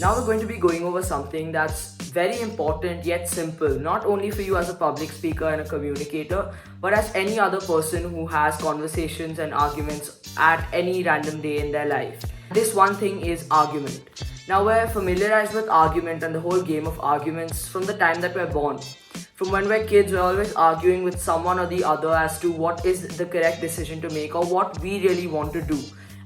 Now we're going to be going over something that's very important yet simple, not only for you as a public speaker and a communicator, but as any other person who has conversations and arguments at any random day in their life. This one thing is argument. Now we're familiarized with argument and the whole game of arguments from the time that we're born. From when we're kids, we're always arguing with someone or the other as to what is the correct decision to make or what we really want to do.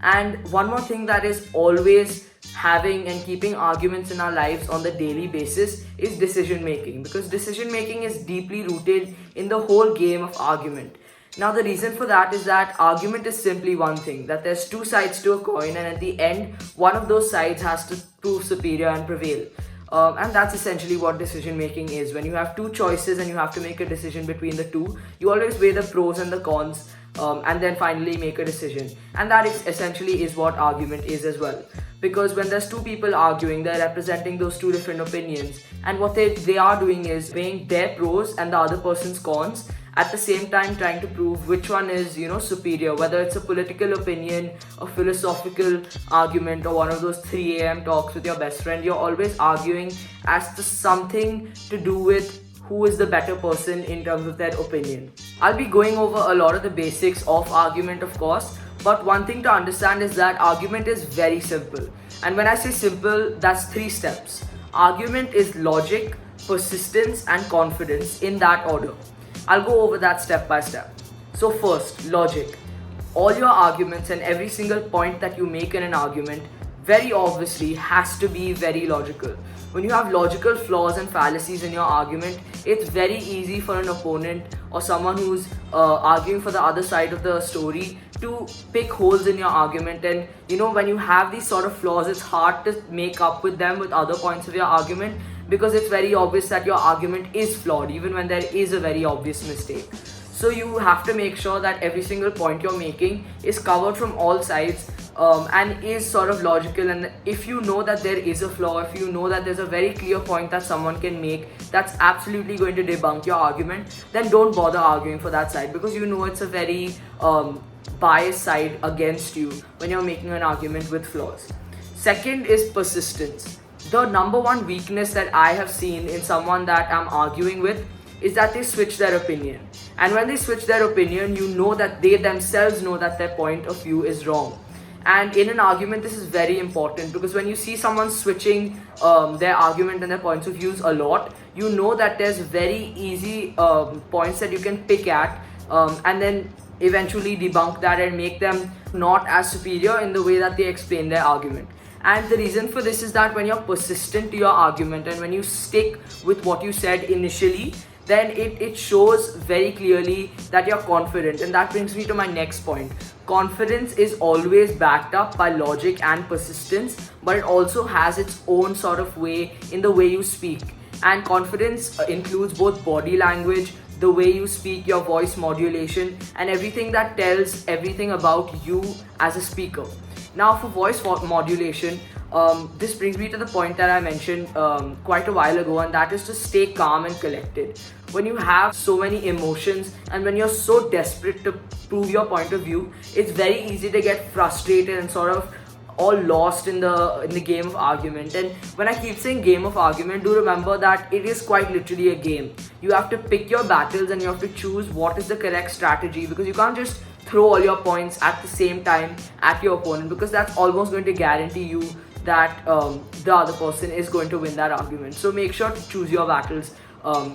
And one more thing that is always having and keeping arguments in our lives on the daily basis is decision making, because decision making is deeply rooted in the whole game of argument. Now the reason for that is that argument is simply one thing, that there's two sides to a coin, and at the end one of those sides has to prove superior and prevail. And that's essentially what decision making is. When you have two choices and you have to make a decision between the two, you always weigh the pros and the cons, and then finally make a decision. And that is essentially is what argument is as well. Because when there's two people arguing, they're representing those two different opinions, and what they are doing is weighing their pros and the other person's cons, at the same time trying to prove which one is superior, whether it's a political opinion, a philosophical argument, or one of those 3 a.m. talks with your best friend. You're always arguing as to something to do with who is the better person in terms of their opinion. I'll be going over a lot of the basics of argument, of course, but one thing to understand is that argument is very simple. And when I say simple, that's 3 steps. Argument is logic, persistence, and confidence, in that order. I'll go over that step by step. So first, logic. All your arguments and every single point that you make in an argument very obviously has to be very logical. When you have logical flaws and fallacies in your argument, it's very easy for an opponent or someone who's arguing for the other side of the story to pick holes in your argument. And when you have these sort of flaws, it's hard to make up with them with other points of your argument, because it's very obvious that your argument is flawed even when there is a very obvious mistake. So you have to make sure that every single point you're making is covered from all sides, and is sort of logical. And if you know that there is a flaw, if you know that there's a very clear point that someone can make that's absolutely going to debunk your argument, then don't bother arguing for that side, because it's a very biased side against you when you're making an argument with flaws. Second is persistence. The number one weakness that I have seen in someone that I'm arguing with is that they switch their opinion. And when they switch their opinion, that they themselves know that their point of view is wrong. And in an argument, this is very important, because when you see someone switching their argument and their points of views a lot, that there's very easy points that you can pick at, and then eventually debunk that and make them not as superior in the way that they explain their argument. And the reason for this is that when you're persistent to your argument and when you stick with what you said initially, then it shows very clearly that you're confident. And that brings me to my next point. Confidence is always backed up by logic and persistence, but it also has its own sort of way in the way you speak. And confidence includes both body language, the way you speak, your voice modulation, and everything that tells everything about you as a speaker. Now for voice modulation, this brings me to the point that I mentioned quite a while ago, and that is to stay calm and collected. When you have so many emotions and when you're so desperate to prove your point of view, it's very easy to get frustrated and sort of all lost in the game of argument. And when I keep saying game of argument, do remember that it is quite literally a game. You have to pick your battles and you have to choose what is the correct strategy, because you can't just throw all your points at the same time at your opponent, because that's almost going to guarantee you that the other person is going to win that argument. So make sure to choose your battles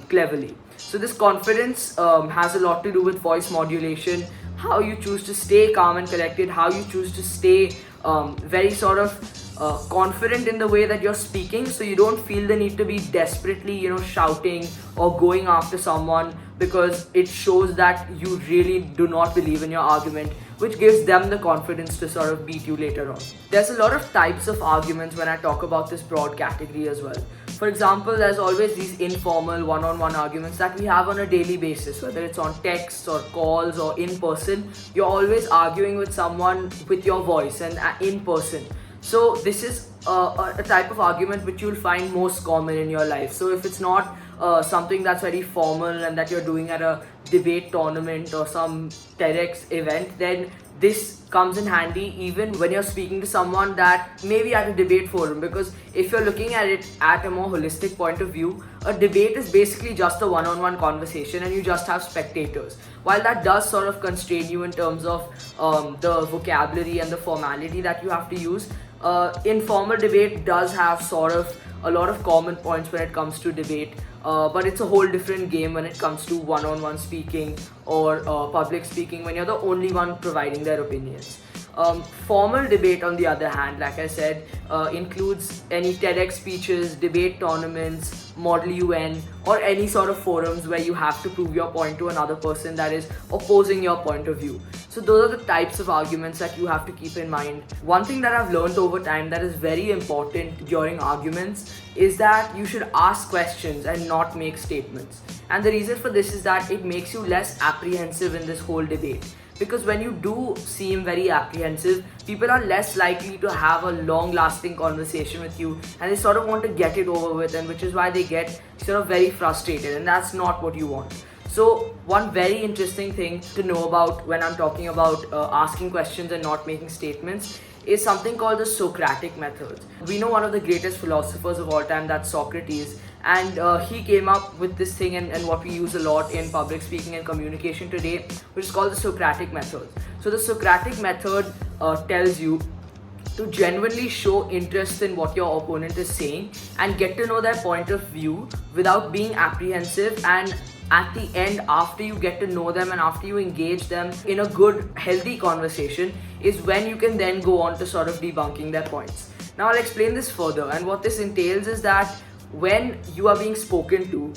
cleverly. So this confidence has a lot to do with voice modulation, how you choose to stay calm and collected, how you choose to stay very sort of confident in the way that you're speaking, so you don't feel the need to be desperately shouting or going after someone, because it shows that you really do not believe in your argument, which gives them the confidence to sort of beat you later on. There's a lot of types of arguments when I talk about this broad category as well. For example, there's always these informal one-on-one arguments that we have on a daily basis, whether it's on texts or calls or in person. You're always arguing with someone with your voice and in person. So this is a type of argument which you'll find most common in your life. So if it's not something that's very formal and that you're doing at a debate tournament or some TEDx event, then this comes in handy even when you're speaking to someone that maybe at a debate forum, because if you're looking at it at a more holistic point of view, a debate is basically just a one-on-one conversation and you just have spectators. While that does sort of constrain you in terms of the vocabulary and the formality that you have to use, informal debate does have sort of a lot of common points when it comes to debate, but it's a whole different game when it comes to one-on-one speaking or public speaking when you're the only one providing their opinions. Formal debate, on the other hand, like I said, includes any TEDx speeches, debate tournaments, Model UN, or any sort of forums where you have to prove your point to another person that is opposing your point of view. So those are the types of arguments that you have to keep in mind. One thing that I've learned over time that is very important during arguments is that you should ask questions and not make statements. And the reason for this is that it makes you less apprehensive in this whole debate. Because when you do seem very apprehensive, people are less likely to have a long-lasting conversation with you, and they sort of want to get it over with, and which is why they get sort of very frustrated, and that's not what you want. So one very interesting thing to know about when I'm talking about asking questions and not making statements is something called the Socratic method. We know one of the greatest philosophers of all time, that's Socrates, and he came up with this thing and what we use a lot in public speaking and communication today, which is called the Socratic method. So the Socratic method tells you to genuinely show interest in what your opponent is saying and get to know their point of view without being apprehensive, and at the end, after you get to know them and after you engage them in a good, healthy conversation, is when you can then go on to sort of debunking their points. Now I'll explain this further, and what this entails is that when you are being spoken to,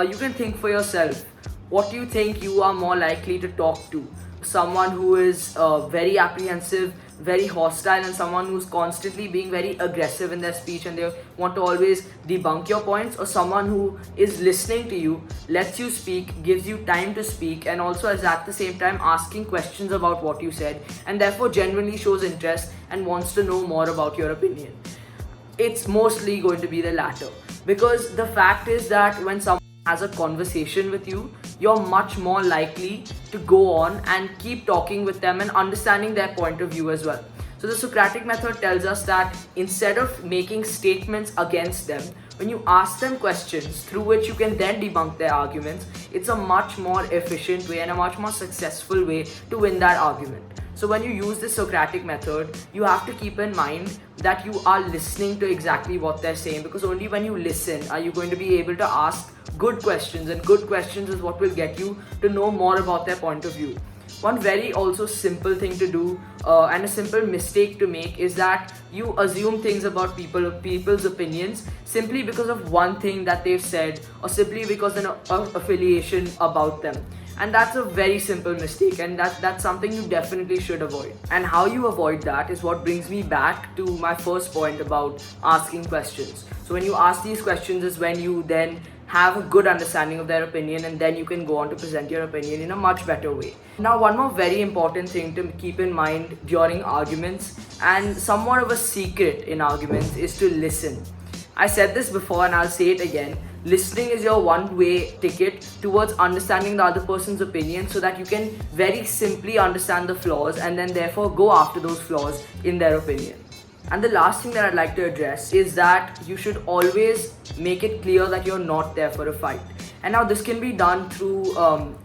you can think for yourself, what do you think you are more likely to talk to? Someone who is very apprehensive, very hostile, and someone who's constantly being very aggressive in their speech and they want to always debunk your points, or someone who is listening to you, lets you speak, gives you time to speak, and also is at the same time asking questions about what you said, and therefore genuinely shows interest and wants to know more about your opinion. It's mostly going to be the latter, because the fact is that when someone has a conversation with you, you're much more likely to go on and keep talking with them and understanding their point of view as well. So the Socratic method tells us that instead of making statements against them, when you ask them questions through which you can then debunk their arguments, it's a much more efficient way and a much more successful way to win that argument. So when you use the Socratic method, you have to keep in mind that you are listening to exactly what they're saying, because only when you listen are you going to be able to ask good questions, and good questions is what will get you to know more about their point of view. One very also simple thing to do and a simple mistake to make is that you assume things about people's opinions simply because of one thing that they've said, or simply because of affiliation about them. And that's a very simple mistake, and that's something you definitely should avoid. And how you avoid that is what brings me back to my first point about asking questions. So when you ask these questions is when you then have a good understanding of their opinion, and then you can go on to present your opinion in a much better way. Now, one more very important thing to keep in mind during arguments, and somewhat of a secret in arguments, is to listen. I said this before and I'll say it again. Listening is your one-way ticket towards understanding the other person's opinion, so that you can very simply understand the flaws and then therefore go after those flaws in their opinion. And the last thing that I'd like to address is that you should always make it clear that you're not there for a fight. And now this can be done through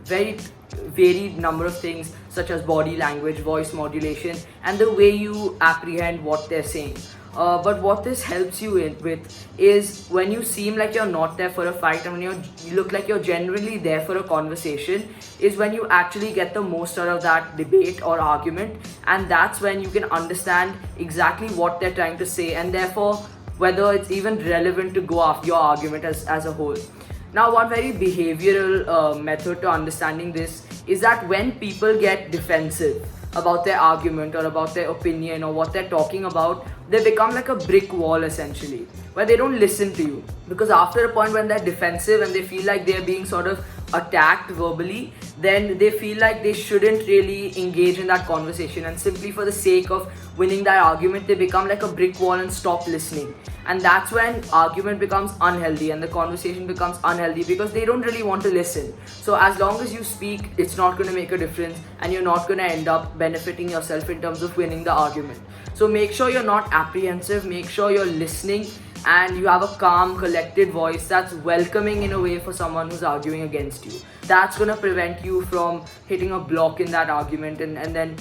very varied number of things, such as body language, voice modulation, and the way you apprehend what they're saying. But what this helps you with is when you seem like you're not there for a fight, and when you look like you're genuinely there for a conversation, is when you actually get the most out of that debate or argument, and that's when you can understand exactly what they're trying to say, and therefore whether it's even relevant to go after your argument as a whole. Now, one very behavioral method to understanding this is that when people get defensive about their argument or about their opinion or what they're talking about, they become like a brick wall essentially, where they don't listen to you. Because after a point when they're defensive and they feel like they're being sort of attacked verbally, then they feel like they shouldn't really engage in that conversation, and simply for the sake of winning that argument, they become like a brick wall and stop listening. And that's when argument becomes unhealthy and the conversation becomes unhealthy, because they don't really want to listen. So as long as you speak, it's not going to make a difference, and you're not going to end up benefiting yourself in terms of winning the argument. So make sure you're not apprehensive, make sure you're listening, and you have a calm, collected voice that's welcoming in a way for someone who's arguing against you. That's going to prevent you from hitting a block in that argument, and then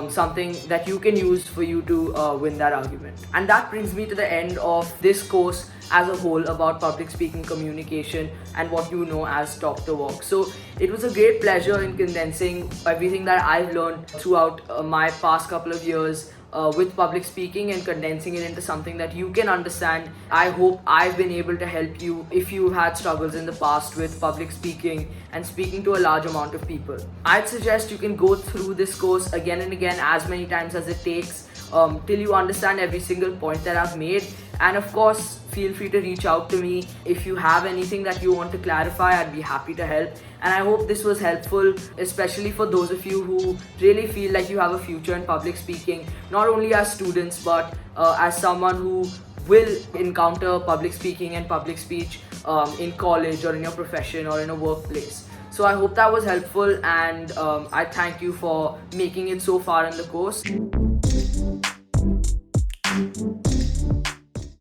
something that you can use for you to win that argument. And that brings me to the end of this course as a whole about public speaking, communication, and what you know as talk the walk. So it was a great pleasure in condensing everything that I've learned throughout my past couple of years with public speaking, and condensing it into something that you can understand. I hope I've been able to help you if you had struggles in the past with public speaking and speaking to a large amount of people. I'd suggest you can go through this course again and again, as many times as it takes, till you understand every single point that I've made. And of course, feel free to reach out to me if you have anything that you want to clarify. I'd be happy to help. And I hope this was helpful, especially for those of you who really feel like you have a future in public speaking, not only as students, but as someone who will encounter public speaking and public speech in college or in your profession or in a workplace. So I hope that was helpful, and I thank you for making it so far in the course.